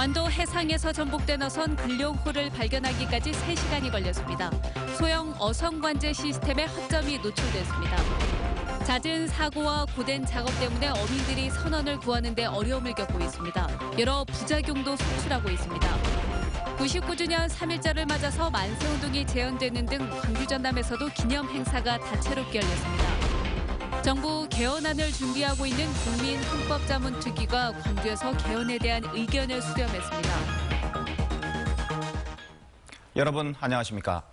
완도 해상에서 전복된 어선 근룡호를 발견하기까지 3시간이 걸렸습니다. 소형 어선관제 시스템에 허점이 노출됐습니다. 잦은 사고와 고된 작업 때문에 어민들이 선원을 구하는 데 어려움을 겪고 있습니다. 여러 부작용도 속출하고 있습니다. 99주년 3.1절을 맞아서 만세운동이 재현되는 등 광주 전남에서도 기념 행사가 다채롭게 열렸습니다. 정부 개헌안을 준비하고 있는 국민헌법자문특위가 광주에서 개헌에 대한 의견을 수렴했습니다. 여러분 안녕하십니까?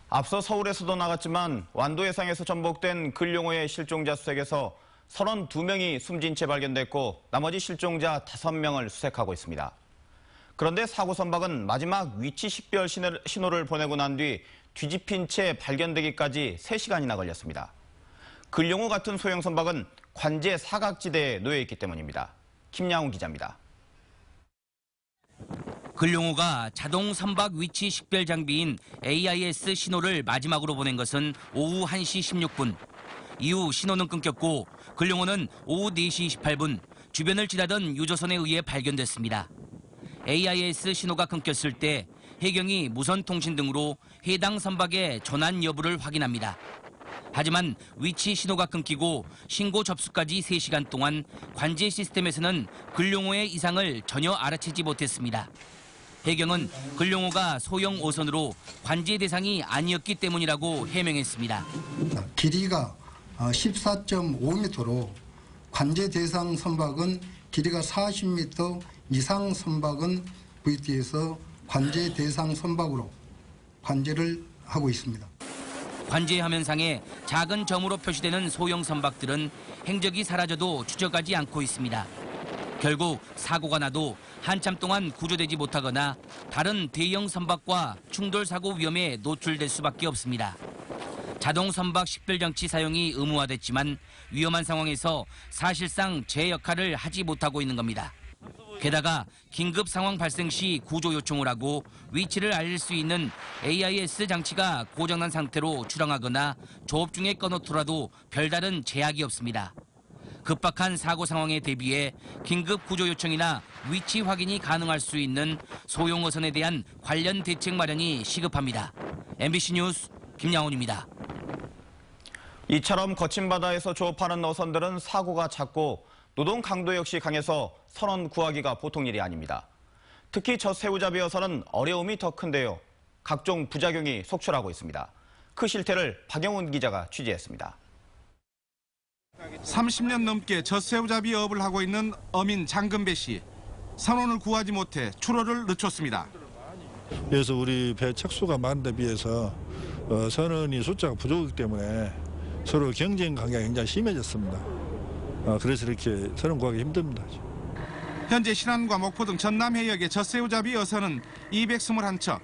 앞서 서울에서도 나갔지만 완도 해상에서 전복된 근룡호의 실종자 수색에서 32명이 숨진 채 발견됐고 나머지 실종자 5명을 수색하고 있습니다. 그런데 사고 선박은 마지막 위치 식별 신호를 보내고 난 뒤 뒤집힌 채 발견되기까지 3시간이나 걸렸습니다. 근룡호 같은 소형 선박은 관제 사각지대에 놓여 있기 때문입니다. 김양훈 기자입니다. 근룡호가 자동 선박 위치 식별 장비인 AIS 신호를 마지막으로 보낸 것은 오후 1시 16분. 이후 신호는 끊겼고 근룡호는 오후 4시 28분 주변을 지나던 유조선에 의해 발견됐습니다. AIS 신호가 끊겼을 때 해경이 무선통신 등으로 해당 선박의 전환 여부를 확인합니다. 하지만 위치 신호가 끊기고 신고 접수까지 3시간 동안 관제 시스템에서는 근룡호의 이상을 전혀 알아채지 못했습니다. 해경은 근룡호가 소형 어선으로 관제 대상이 아니었기 때문이라고 해명했습니다. 길이가 14.5m로 관제 대상 선박은 길이가 40m 이상 선박은 VT에서 관제 대상 선박으로 관제를 하고 있습니다. 관제 화면상에 작은 점으로 표시되는 소형 선박들은 행적이 사라져도 추적하지 않고 있습니다. 결국 사고가 나도 한참 동안 구조되지 못하거나 다른 대형 선박과 충돌 사고 위험에 노출될 수밖에 없습니다. 자동 선박 식별 장치 사용이 의무화됐지만 위험한 상황에서 사실상 제 역할을 하지 못하고 있는 겁니다. 게다가 긴급 상황 발생 시 구조 요청을 하고 위치를 알릴 수 있는 AIS 장치가 고장난 상태로 출항하거나 조업 중에 꺼놓더라도 별다른 제약이 없습니다. 급박한 사고 상황에 대비해 긴급 구조 요청이나 위치 확인이 가능할 수 있는 소형 어선에 대한 관련 대책 마련이 시급합니다. MBC 뉴스 김양훈입니다. 이처럼 거친 바다에서 조업하는 어선들은 사고가 잦고 노동 강도 역시 강해서 선원 구하기가 보통 일이 아닙니다. 특히 저 새우잡이 어선은 어려움이 더 큰데요. 각종 부작용이 속출하고 있습니다. 그 실태를 박영훈 기자가 취재했습니다. 30년 넘게 젖새우잡이 업을 하고 있는 어민 장금배 씨. 선원을 구하지 못해 출어를 늦췄습니다. 그래서 우리 배 척수가 많은 데 비해서 선원이 숫자가 부족하기 때문에 서로 경쟁 관계가 굉장히 심해졌습니다. 그래서 이렇게 선원 구하기 힘듭니다. 현재 신안과 목포 등 전남 해역의 젖새우잡이 어선은 221척,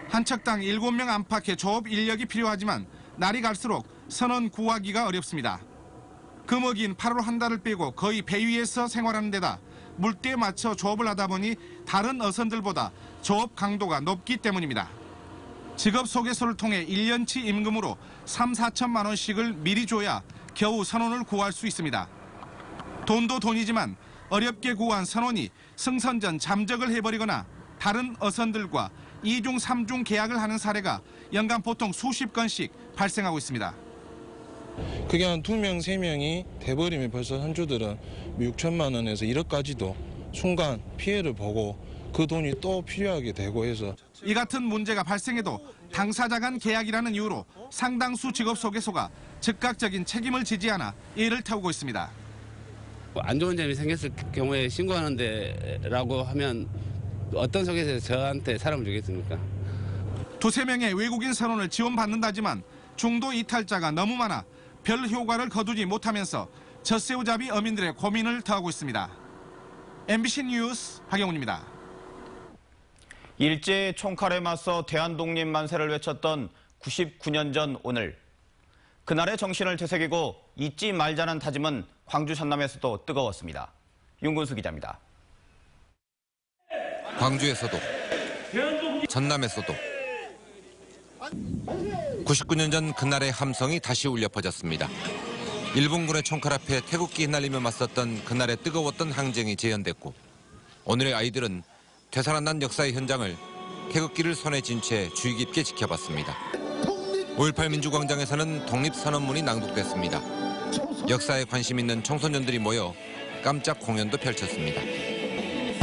한 척당 7명 안팎의 조업 인력이 필요하지만 날이 갈수록 선원 구하기가 어렵습니다. 금어긴 8월 한 달을 빼고 거의 배 위에서 생활하는 데다 물때에 맞춰 조업을 하다 보니 다른 어선들보다 조업 강도가 높기 때문입니다. 직업 소개서를 통해 1년치 임금으로 3, 4천만 원씩을 미리 줘야 겨우 선원을 구할 수 있습니다. 돈도 돈이지만 어렵게 구한 선원이 승선 전 잠적을 해버리거나 다른 어선들과 2중, 3중 계약을 하는 사례가 연간 보통 수십 건씩 발생하고 있습니다. 그게 한 2명, 3명이 돼버리면 벌써 선주들은 6천만 원에서 1억까지도 순간 피해를 보고 그 돈이 또 필요하게 되고 해서 이 같은 문제가 발생해도 당사자 간 계약이라는 이유로 상당수 직업 소개소가 즉각적인 책임을 지지 않아 이를 태우고 있습니다. 안 좋은 점이 생겼을 경우에 신고하는데라고 하면 어떤 소개서에서 저한테 사람을 주겠습니까? 2, 3명의 외국인 선원을 지원받는다지만 중도 이탈자가 너무 많아 별 효과를 거두지 못하면서 젖새우잡이 어민들의 고민을 더하고 있습니다. MBC 뉴스 박영훈입니다. 일제의 총칼에 맞서 대한독립 만세를 외쳤던 99년 전 오늘. 그날의 정신을 되새기고 잊지 말자는 다짐은 광주 전남에서도 뜨거웠습니다. 윤근수 기자입니다. 광주에서도 전남에서도 99년 전 그날의 함성이 다시 울려 퍼졌습니다. 일본군의 총칼 앞에 태극기 휘날리며 맞섰던 그날의 뜨거웠던 항쟁이 재현됐고 오늘의 아이들은 되살아난 역사의 현장을 태극기를 손에 쥔 채 주의 깊게 지켜봤습니다. 5.18 민주광장에서는 독립선언문이 낭독됐습니다. 역사에 관심 있는 청소년들이 모여 깜짝 공연도 펼쳤습니다.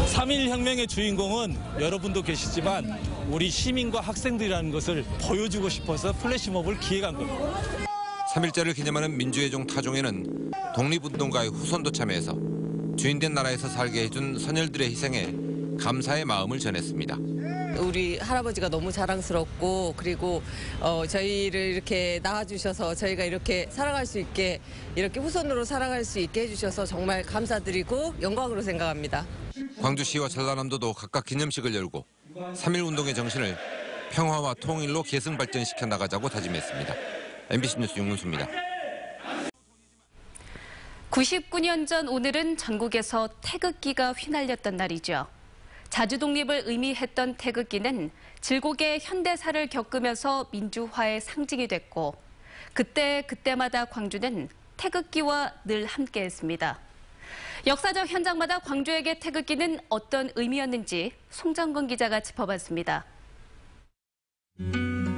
3.1 혁명의 주인공은 여러분도 계시지만 우리 시민과 학생들이라는 것을 보여주고 싶어서 플래시몹을 기획한 겁니다. 3.1절을 기념하는 민주예종 타종에는 독립운동가의 후손도 참여해서 주인된 나라에서 살게 해준 선열들의 희생에 감사의 마음을 전했습니다. 우리 할아버지가 너무 자랑스럽고 그리고 저희를 이렇게 낳아주셔서 저희가 이렇게 살아갈 수 있게 이렇게 후손으로 살아갈 수 있게 해주셔서 정말 감사드리고 영광으로 생각합니다. 광주시와 전라남도도 각각 기념식을 열고 3.1 운동의 정신을 평화와 통일로 계승 발전시켜 나가자고 다짐했습니다. MBC 뉴스 윤문수입니다. 99년 전 오늘은 전국에서 태극기가 휘날렸던 날이죠. 자주 독립을 의미했던 태극기는 질곡의 현대사를 겪으면서 민주화의 상징이 됐고 그때마다 광주는 태극기와 늘 함께했습니다. 역사적 현장마다 광주에게 태극기는 어떤 의미였는지 송정근 기자가 짚어봤습니다.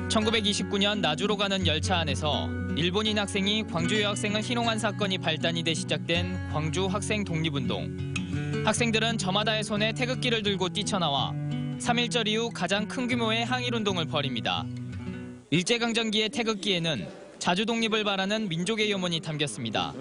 1929년 나주로 가는 열차 안에서 일본인 학생이 광주 여학생을 희롱한 사건이 발단이 돼 시작된 광주 학생 독립운동. 학생들은 저마다의 손에 태극기를 들고 뛰쳐나와 3.1절 이후 가장 큰 규모의 항일운동을 벌입니다. 일제강점기의 태극기에는 자주 독립을 바라는 민족의 염원이 담겼습니다.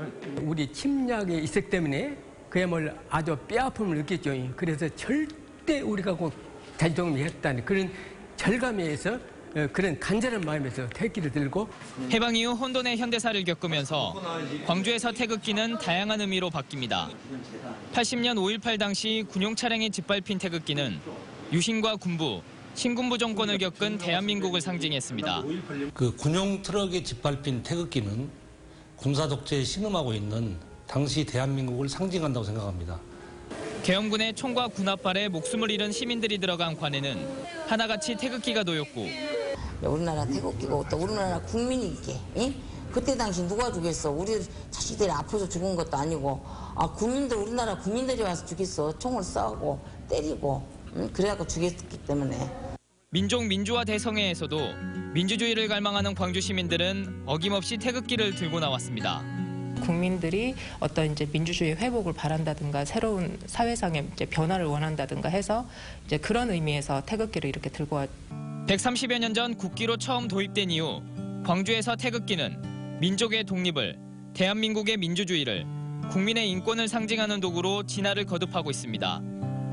우리 침략의 이색 때문에 그야말로 아주 뼈아픔을 느꼈죠. 그래서 절대 우리가 꼭 자주 독립했다는 그런 절감에서 그런 간절한 마음에서 태극기를 들고 해방 이후 혼돈의 현대사를 겪으면서 광주에서 태극기는 다양한 의미로 바뀝니다. 80년 5.18 당시 군용 차량에 짓밟힌 태극기는 유신과 군부, 신군부 정권을 겪은 대한민국을 상징했습니다. 그 군용 트럭에 짓밟힌 태극기는 군사 독재에 신음하고 있는 당시 대한민국을 상징한다고 생각합니다. 계엄군의 총과 군합발에 목숨을 잃은 시민들이 들어간 관에는 하나같이 태극기가 놓였고 우리나라 태극기고 또 우리나라 국민이게 그때 당시 누가 죽였어? 우리 자식들이 아파서 죽은 것도 아니고 우리나라 국민들이 와서 죽였어. 총을 쏘고 때리고 그래갖고 죽였기 때문에. 민족 민주화 대성회에서도 민주주의를 갈망하는 광주 시민들은 어김없이 태극기를 들고 나왔습니다. 국민들이 어떤 이제 민주주의 회복을 바란다든가 새로운 사회상의 이제 변화를 원한다든가 해서 이제 그런 의미에서 태극기를 이렇게 들고 왔. 130여 년 전 국기로 처음 도입된 이후 광주에서 태극기는 민족의 독립을, 대한민국의 민주주의를, 국민의 인권을 상징하는 도구로 진화를 거듭하고 있습니다.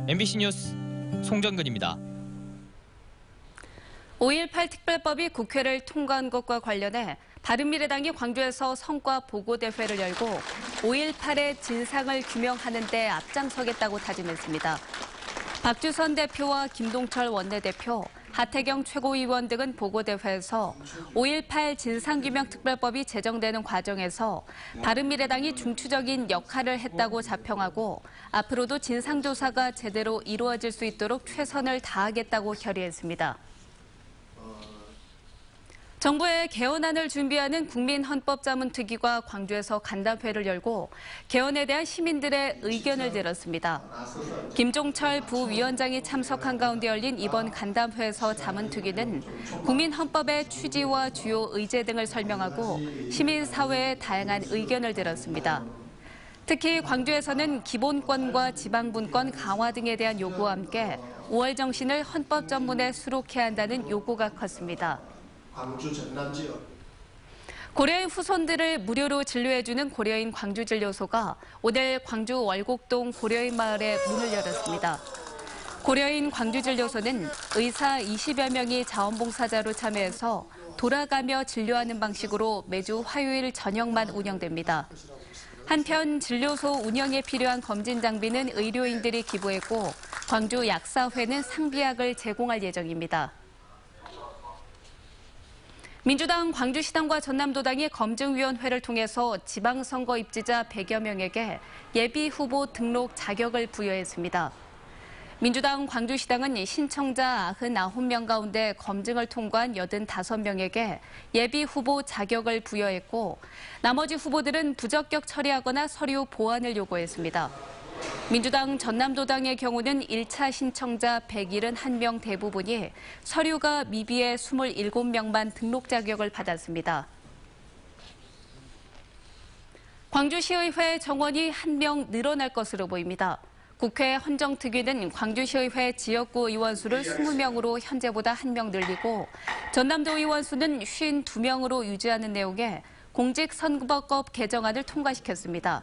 MBC 뉴스 송정근입니다. 5.18 특별법이 국회를 통과한 것과 관련해 바른미래당이 광주에서 성과 보고대회를 열고 5.18의 진상을 규명하는 데 앞장서겠다고 다짐했습니다. 박주선 대표와 김동철 원내대표, 하태경 최고위원 등은 보고대회에서 5.18 진상규명특별법이 제정되는 과정에서 바른미래당이 중추적인 역할을 했다고 자평하고 앞으로도 진상조사가 제대로 이루어질 수 있도록 최선을 다하겠다고 결의했습니다. 정부의 개헌안을 준비하는 국민헌법자문특위가 광주에서 간담회를 열고 개헌에 대한 시민들의 의견을 들었습니다. 김종철 부위원장이 참석한 가운데 열린 이번 간담회에서 자문특위는 국민헌법의 취지와 주요 의제 등을 설명하고 시민사회의 다양한 의견을 들었습니다. 특히 광주에서는 기본권과 지방분권 강화 등에 대한 요구와 함께 5월 정신을 헌법 전문에 수록해야 한다는 요구가 컸습니다. 광주 전남 지역. 고려인 후손들을 무료로 진료해주는 고려인 광주진료소가 오늘 광주 월곡동 고려인 마을에 문을 열었습니다. 고려인 광주진료소는 의사 20여 명이 자원봉사자로 참여해서 돌아가며 진료하는 방식으로 매주 화요일 저녁만 운영됩니다. 한편 진료소 운영에 필요한 검진 장비는 의료인들이 기부했고 광주 약사회는 상비약을 제공할 예정입니다. 민주당 광주시당과 전남도당이 검증위원회를 통해서 지방선거 입지자 100여 명에게 예비후보 등록 자격을 부여했습니다. 민주당 광주시당은 신청자 99명 가운데 검증을 통과한 85명에게 예비후보 자격을 부여했고 나머지 후보들은 부적격 처리하거나 서류 보완을 요구했습니다. 민주당 전남도당의 경우는 1차 신청자 171명 대부분이 서류가 미비해 27명만 등록 자격을 받았습니다. 광주시의회 정원이 1명 늘어날 것으로 보입니다. 국회 헌정특위는 광주시의회 지역구 의원 수를 20명으로 현재보다 1명 늘리고 전남도 의원 수는 52명으로 유지하는 내용의 공직선거법 개정안을 통과시켰습니다.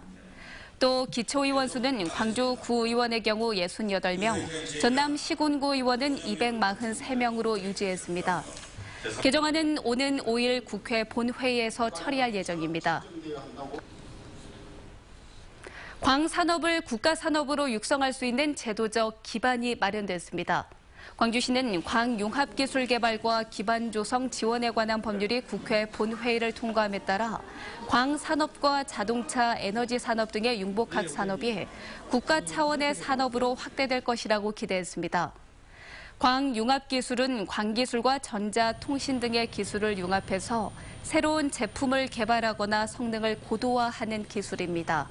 또 기초의원 수는 광주 구의원의 경우 68명, 전남 시군구 의원은 243명으로 유지했습니다. 개정안은 오는 5일 국회 본회의에서 처리할 예정입니다. 광산업을 국가산업으로 육성할 수 있는 제도적 기반이 마련됐습니다. 광주시는 광융합기술개발과 기반 조성 지원에 관한 법률이 국회 본회의를 통과함에 따라 광산업과 자동차, 에너지 산업 등의 융복합 산업이 국가 차원의 산업으로 확대될 것이라고 기대했습니다. 광융합기술은 광기술과 전자, 통신 등의 기술을 융합해서 새로운 제품을 개발하거나 성능을 고도화하는 기술입니다.